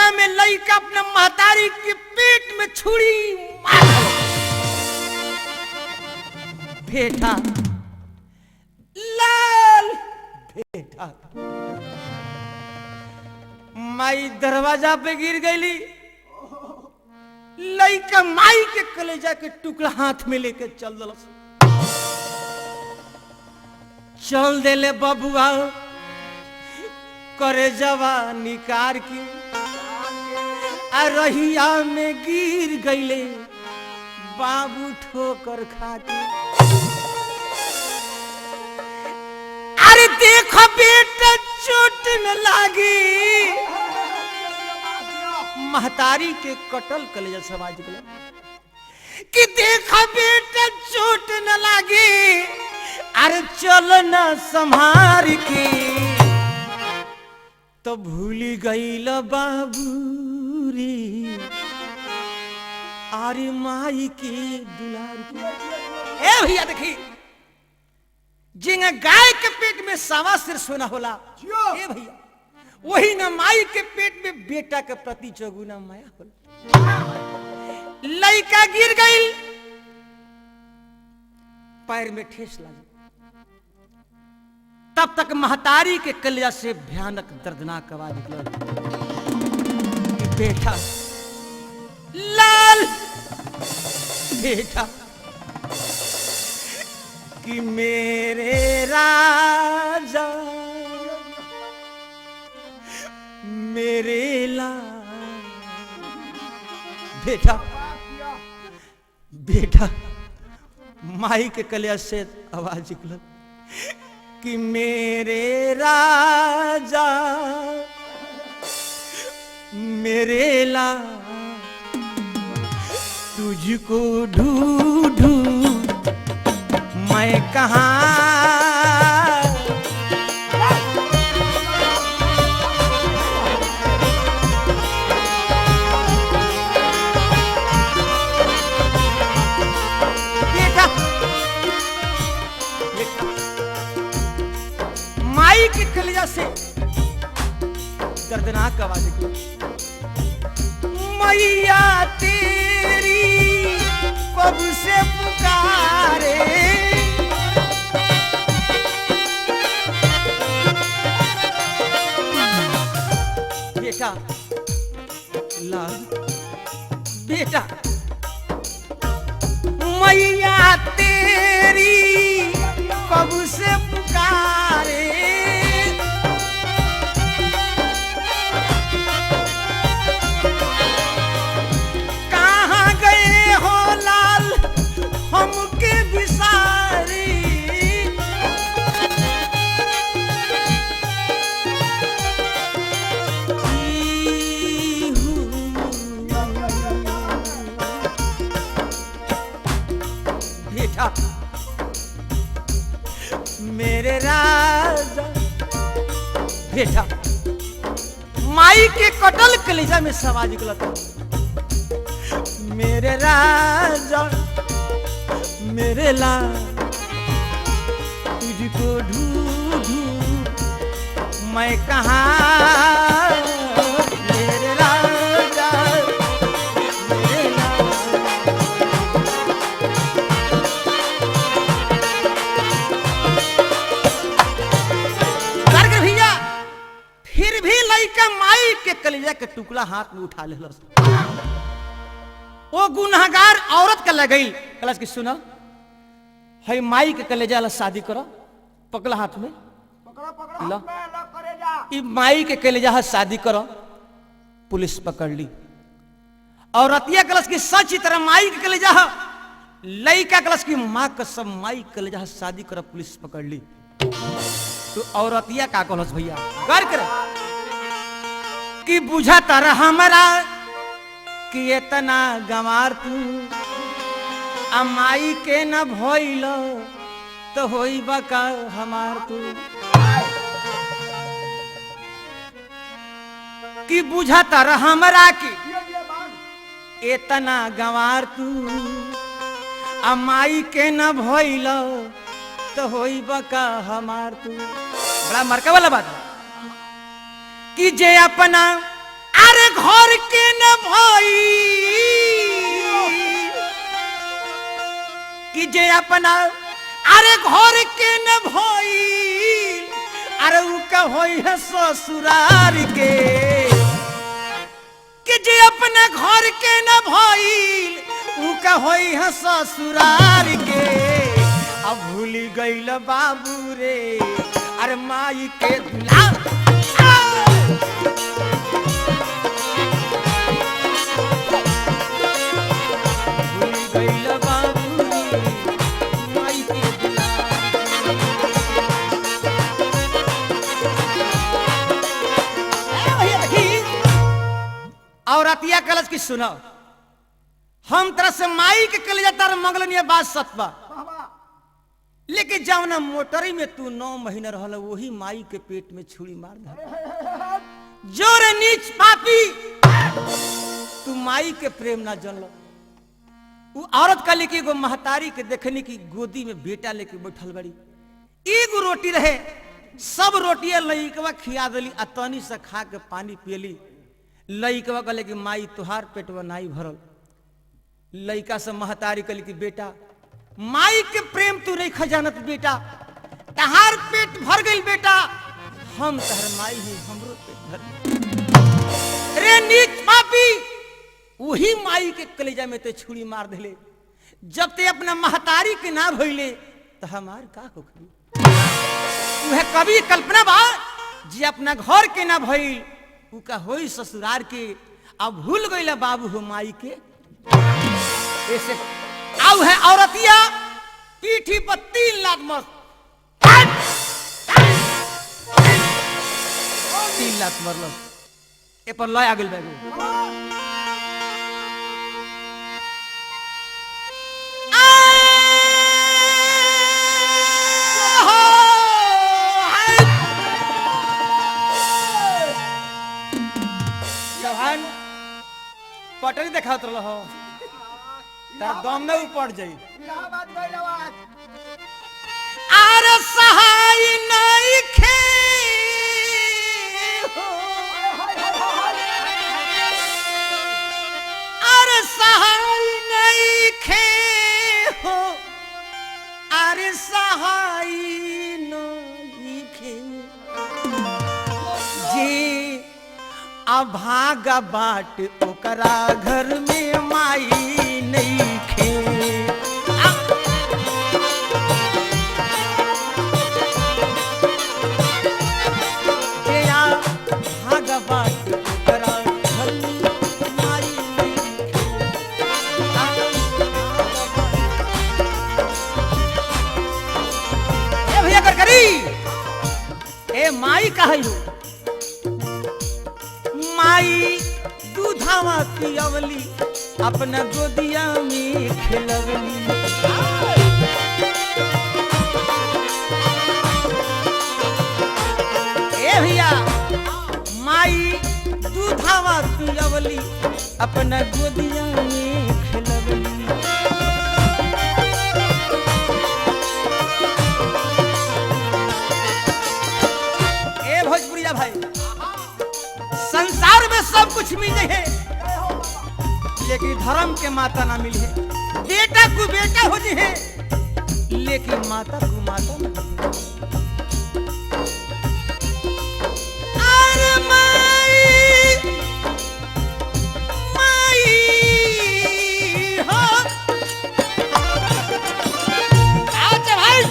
इतना में लड़का अपने महतारी के पेट में छुरी मार बेटा लाल बेटा माई दरवाजा पे गिर गई। लड़का माई के कलेजा के टुकड़ा हाथ में लेके चल दल चल देले बबुआ करे जवा निकार की रहिया में गिर गईले बाबू ठोकर खाके। अरे देखो बेटा चोट न लागी महतारी के कटल कलेजा समाज कि देखो बेटा चोट न लागी अरे चल न संभार के तो भूली गईल बाबू रे अरे माई के दुलार के। ए भैया देखी जिंगा गाय के पेट में सवा सिर सोना होला ए भैया वही ना माई के पेट में बेटा के प्रति चौगुना माया होला। लड़का गिर गई पैर में ठेस लगी तब तक महतारी के कलेजा से भयानक दर्दनाक आवाज निकला बेटा लाल बेटा कि मेरे राजा मेरे लाल बेटा बेटा माई के कलेजा से आवाज निकला कि मेरे राजा मेरे लाल तुझको ढूंढूं मैं कहाँ के कलेजा से दर्दनाक आवाज निकली मैया तेरी कब से पुकारे बेटा लाल बेटा मैया तेरी कब से पुकारे हमके बिसारी बेटा मेरे राजा बेटा माई के कटल कलेजा में सवाल निकला था मेरे राजा मेरे लाल तुझको ढूंढूं मैं कहाँ मेरे राजा मेरे लाल। भैया फिर भी लड़का माई के कलेजा के टुकड़ा हाथ में उठा ले वो गुनहगार औरत का लगई कलश की सुना है माई के कलेजा ला शादी करो पकड़ा हाथ में पकड़ा माई के कलेजा शादी करो पुलिस पकड़ ली और रतिया कलश की सच तरह माई के कलेजा लड़का कलश की माँ कसम माई कलेजा शादी करो पुलिस पकड़ ली तो औरतिया का कलश भैया कर कर कि बुझा तारा हमारा कि इतना गंवार तू अमाई के न भइल तो होई बका हमार तू कि बुझाता रह हमरा के इतना गंवार तू अमाई के न भइल तो होई बका हमार तू। बड़ा मरका वाला बात है कि जे अपना अरे घर के न भाई कि जे अपना अरे घर के न भाई अरे उ का होई है ससुरार के कि जे अपने घर के न भइल उ का होई है ससुरार के अब भूली गइल बाबू रे अरे माई के दुला भूली गइल बाबू रे माई के दुला और अतिया कलश की सुनो हम तरह से माई के कलेजा तार मंगलन ये बात सतबा लेकिन जब ना मोटरी में तू 9 महीना रहल वही माई के पेट में छुरी मार दे जोरे नीच पापी तू माई के प्रेम ना जानल वो औरत का लेके एगो महतारी के देखने की गोदी में बेटा लेके बैठल बड़ी एगो रोटी रहे सब रोटियां लइकवा खिया देली आ तनी से खा के पानी पियली लइकवा कहले कि माई तुहार पेटवा नाई भरल लइका से महतारी कहली कि बेटा माई के प्रेम तू नहीं खजानत बेटा तहार पेट भर गई बेटा हम तहर माई ही हमरो पेट भर रे नीच पापी वही माई के कलेजा में ते छुरी मार देले जब ते अपना महतारी के ना भइले त हमार का होखी वह कभी कल्पना बा जी अपना घर के ना भइल उ का होई ससुरार के अब भूल गइला बाबू हो माई के ऐसे आउ है औरतिया पीठी पर 3 लात मत 3 लात मरल ए पर लय आ गेल बाबू पटरी देखात रहो तार दम में ऊपर जाई अरे सहाय नहीं खे अरे सहाय नहीं खे हो अरे सहाय नहीं खे जी अभागा बाट ओकरा घर में माई नहीं खे भागा बाट ओकरा घर में माई नहीं खे ए भैया कर करी ए माई कहा माई दूधावा पियवली अपना गोदिया में खिलवली ए भैया माई दूधावा पियवली अपना गोदिया में खिलवली ए भोजपुरिया भाई संसार में सब कुछ मिले है लेकिन धर्म के माता ना मिले बेटा को बेटा हो जी है लेकिन माता को माता ना अरे माई माई हो अच्छा भाई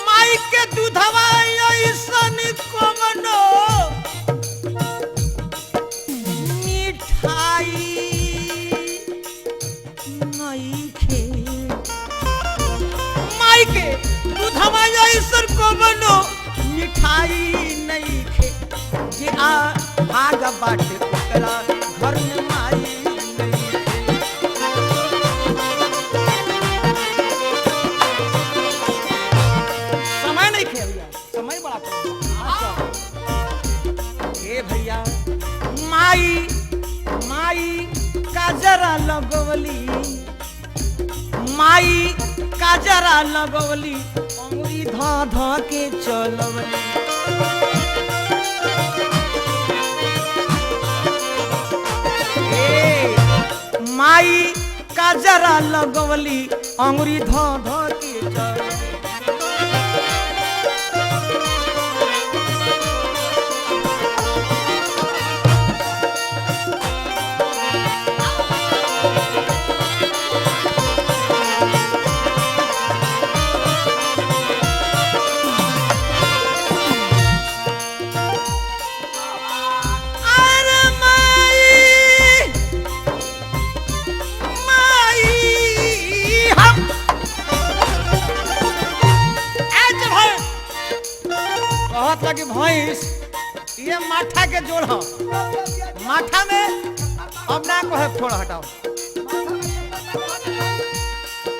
माई के दूधवा ऐसन कमनो मिठाई नहीं खे माई के दूधवा ऐसन कमनो मिठाई नहीं खे जे आ भाग बाटे ओकरा घर में माई भैया माई माई काजरा लगवली माई काजरा लगवली अंगुरी धा धा के चलवली माई का जरा लगवली अंगुरी धो धो के चले। कि भैंस ये माथा के जोड़ हो, माथा में अब ना को है फोड़ हटाओ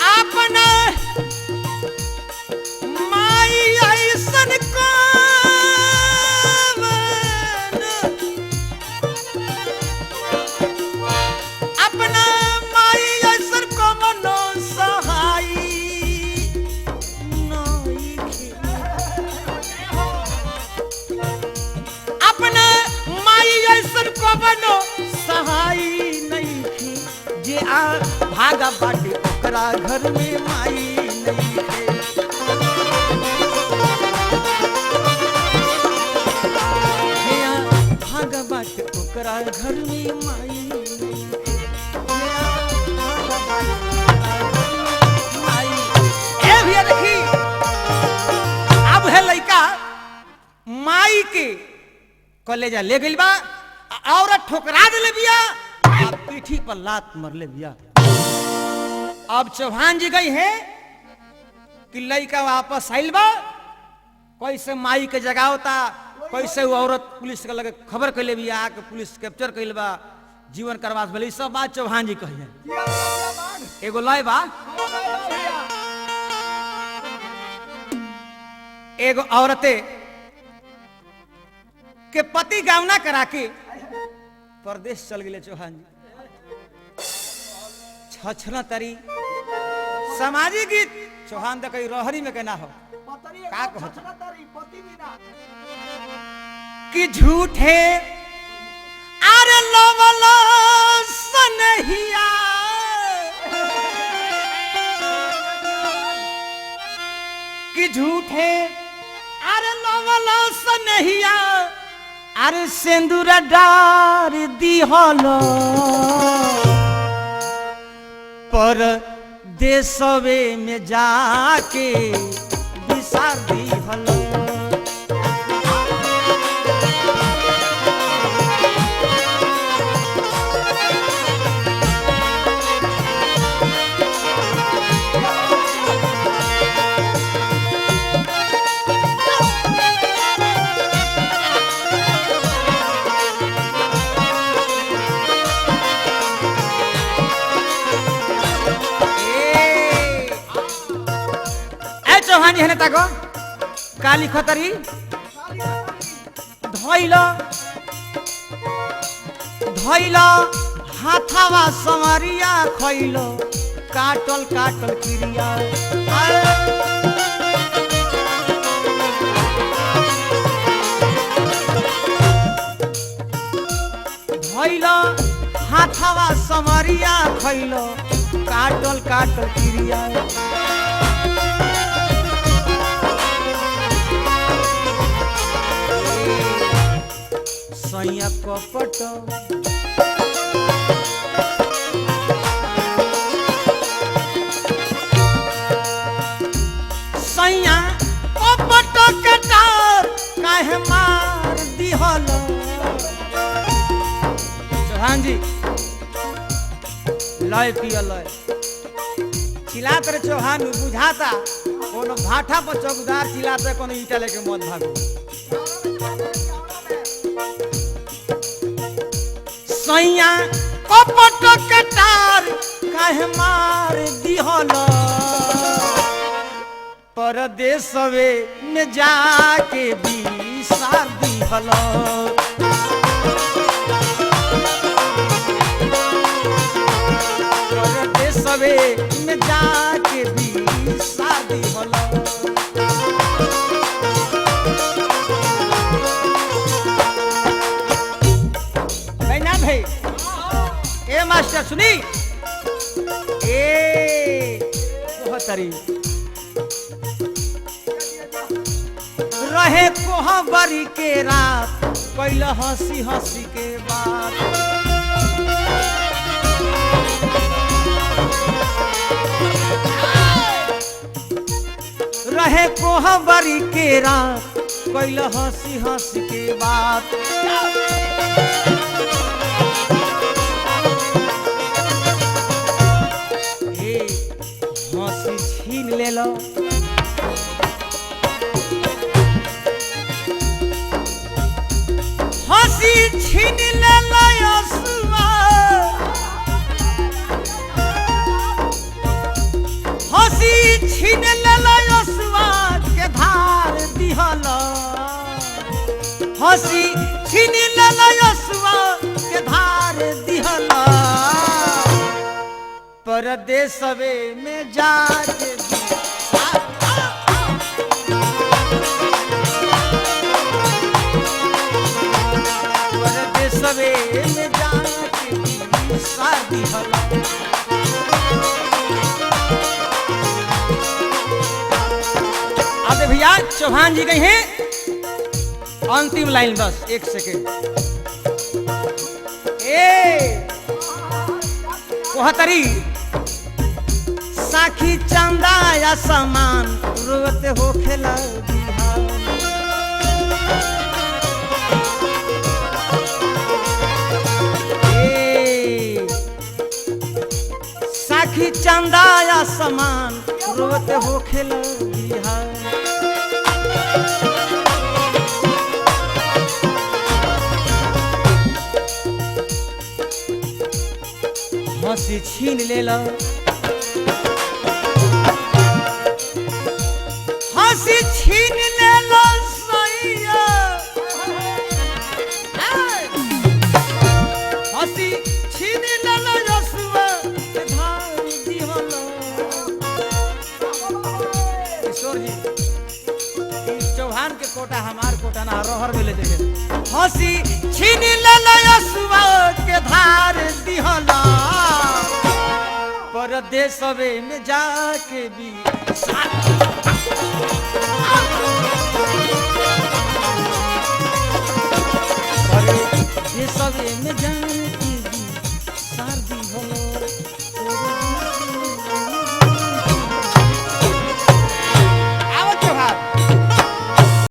अपना माई ऐसन को अपना माई ऐसन को मनो सहाई अपने माई ऐसन को बनो सहाई नहीं थी जे आ भागा बाटे ओकरा घर में माई नहीं थे। जे आ भागा बाटे ओकरा घर में माई नहीं थे। ए भैया देखी अब है लड़का माई के कलेजा ले गई बा, औरत ठोकरा दे बिया, पीठी पर लात मर ले बिया। अब चौहान जी गई है कि लड़का वापस आइल बा, कैसे माई के जगह होता, कैसे वो औरत पुलिस के लगे खबर कर ले बिया, कि पुलिस कैप्चर कर बा, जीवन करवास भले सब बात चौहान जी कही। एगो लय बा, एगो औरते के पति गावना करा के परदेश चल गए चौहान जी। छछना तरी सामाजिक गीत चौहान तो कहीं रोहरी में कहना हो का कि झूठे अरे लवला सनहिया कि झूठे अरे लवला सनहिया अरे सिंदूर डार दिहल पर देशवे में जाके बिसार दिहल। चौहान है ताको काली खतरी धइल धइल हाथावा समरिया खइल काटल काटल क्रिया धइल हाथावा समरिया खइल काटल काटल क्रिया। सैया कपट सैया कपट कटार काहे मार दिहल। चौहान जी लय पिया लय चिल्लात रे चौहान बुझाता कोनो भाठा पर चौकीदार चिल्लाता कोनो ईटा लेके मत भागो। सैया कपट कटार काहे मार दिहल परदेशवे में जाके बिसार दिहल। परदेशवे में जाके बिसार दिहल। मास्टर सुनी कहतरी रहे कोहबरी के रात कैल हंसी हंसी के बात रहे कोहबरी के रात कैल हंसी हंसी के बात हंसी छीन ले लो हंसी छीन ले लो यसुआ हंसी छीन ले लो यसुआ के धार दिहल हंसी छीन ले लो यसुआ के धार दिहल परदेसवे में जाके परदेसवे में जाके शादी हला अब भैया चौहान जी गए हैं अंतिम लाइन बस एक सेकेंड कोहतरी साखी चंदा या समान रोते हो खेला साखी चंदा या समान रोते हो खेला हंसी छीन ले लो हंसी छीन ले लो सैया हंसी छीन ले लो यसुआ के धार दिहल किशोर जी चौहान के कोटा हमार कोटा ना रहर में ले जाए हंसी छीन ले लो यसुआ के धार दिहल परदेसवे में जाके भी परदेसवे में जाके